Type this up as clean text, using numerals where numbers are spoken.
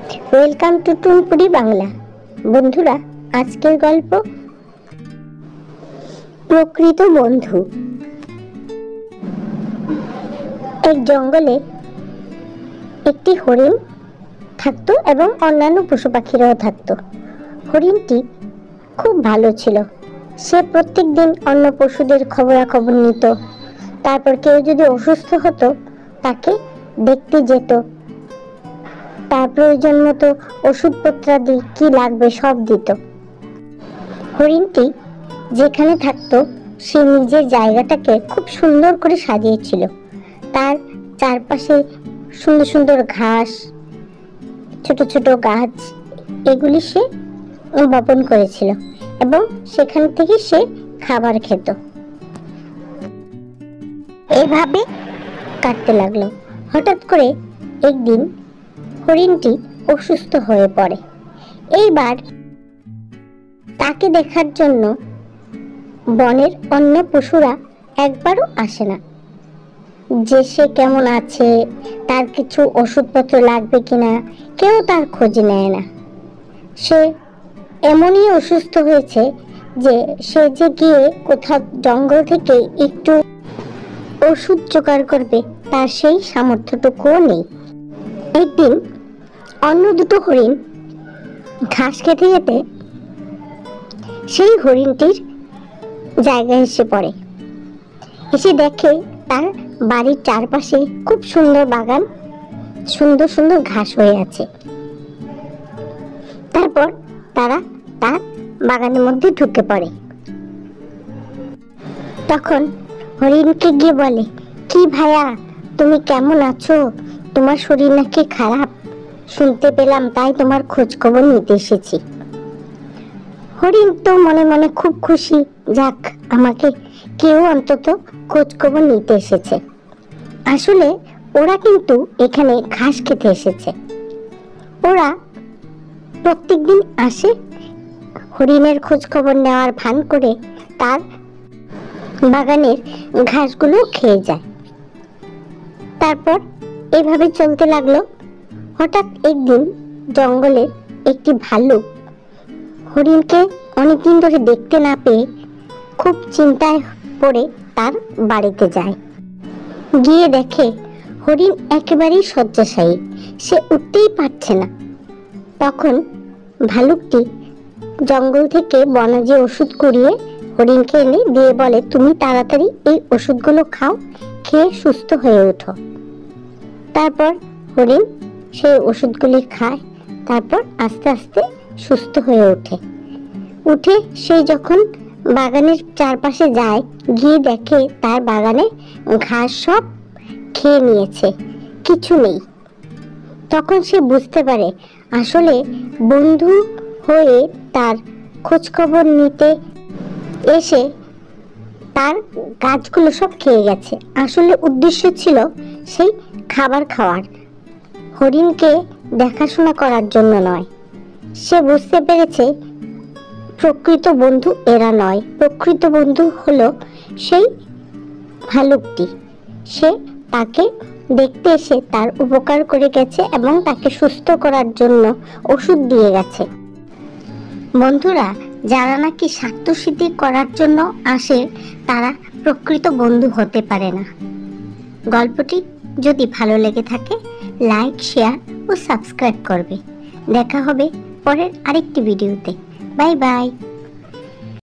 Welcome to টুনপুরি Bangla. বন্ধুরা, আজকের গল্প প্রকৃত বন্ধু। এক জঙ্গলে একটি হরিণ থাকতো এবং অন্যান্য পশু পাখিরাও থাকতো। হরিণটি খুব ভালো ছিল। সে প্রত্যেক দিন অন্য পশুদের খবরাখবর নিত। তারপর কেউ যদি অসুস্থ হতো তাকে দেখতে যেত। তার প্রয়োজন মতো ওষুধপত্রাদি কি লাগবে সব দিত। হরিণটি যেখানে থাকতো সে নিজের জায়গাটাকে খুব সুন্দর করে সাজিয়েছিল। তার চারপাশে সুন্দর সুন্দর ঘাস, ছোট ছোট গাছ, এগুলি সে বপন করেছিল এবং সেখান থেকে সে খাবার খেত। এভাবে কাটতে লাগলো। হঠাৎ করে একদিন হরিণটি অসুস্থ হয়ে পড়ে। এইবার তাকে দেখার জন্য বনের অন্য পশুরা একবারও আসে না, যে সে কেমন আছে, তার কিছু ওষুধপত্র লাগবে কিনা, কেউ তার খোঁজ নেয় না। সে এমনই অসুস্থ হয়েছে যে সে যে গিয়ে কোথাও জঙ্গল থেকে একটু ওষুধ জোগাড় করবে তার সেই সামর্থ্যটুকুও নেই। একদিন অন্য দুটো হরিণ ঘাস খেতে যেতে সেই হরিণটির জায়গায় এসে পড়ে। এসে দেখে তার বাড়ির চারপাশে খুব সুন্দর বাগান, সুন্দর সুন্দর ঘাস হয়ে আছে। তারপর তারা তার বাগানের মধ্যে ঢুকে পড়ে। তখন হরিণকে গিয়ে বলে, কি ভাইয়া, তুমি কেমন আছো? তোমার শরীর নাকি খারাপ শুনতে পেলাম, তাই তোমার খোঁজ খবর নিতে এসেছি। হরিণ তো মনে মনে খুব খুশি, যাক, আমাকে কেউ অন্তত খোঁজ খবর নিতে এসেছে। আসলে ওরা কিন্তু এখানে ঘাস খেতে এসেছে। ওরা প্রত্যেকদিন আসে, হরিণের খোঁজ খবর নেওয়ার ভান করে তার বাগানের ঘাসগুলো খেয়ে যায়। তারপর এভাবে চলতে লাগলো। হঠাৎ একদিন জঙ্গলের একটি ভাল্লুক হরিণকে অনেকদিন ধরে দেখতে না পেয়ে খুব চিন্তায় পড়ে তার বাড়িতে যায়। গিয়ে দেখে হরিণ একেবারেই শয্যাশায়ী, সে উঠতেই পারছে না। তখন ভালুকটি জঙ্গল থেকে বনজে ওষুধ কুড়িয়ে হরিণকে এনে দিয়ে বলে, তুমি তাড়াতাড়ি এই ওষুধগুলো খাও, খেয়ে সুস্থ হয়ে ওঠো। তারপর হরিণ সেই ওষুধগুলি খায়। তারপর আস্তে আস্তে সুস্থ হয়ে ওঠে। উঠে সে যখন বাগানের চারপাশে যায়, গিয়ে দেখে তার বাগানে ঘাস সব খেয়ে নিয়েছে, কিছু নেই। তখন সে বুঝতে পারে আসলে বন্ধু হয়ে তার খোঁজ খবর নিতে এসে তার গাছগুলো সব খেয়ে গেছে। আসলে উদ্দেশ্য ছিল সেই খাবার খাওয়ার, হরিণকে দেখাশোনা করার জন্য নয়। সে বুঝতে পেরেছে প্রকৃত বন্ধু এরা নয়, প্রকৃত বন্ধু হলো সেই ভালুকটি। সে তাকে দেখতে এসে তার উপকার করে গেছে এবং তাকে সুস্থ করার জন্য ওষুধ দিয়ে গেছে। বন্ধুরা, যারা নাকি স্বার্থসিদ্ধি করার জন্য আসে তারা প্রকৃত বন্ধু হতে পারে না। গল্পটি যদি ভালো লেগে থাকে লাইক, শেয়ার ও সাবস্ক্রাইব করবে। দেখা হবে পরের আরেকটি ভিডিওতে। Bye bye.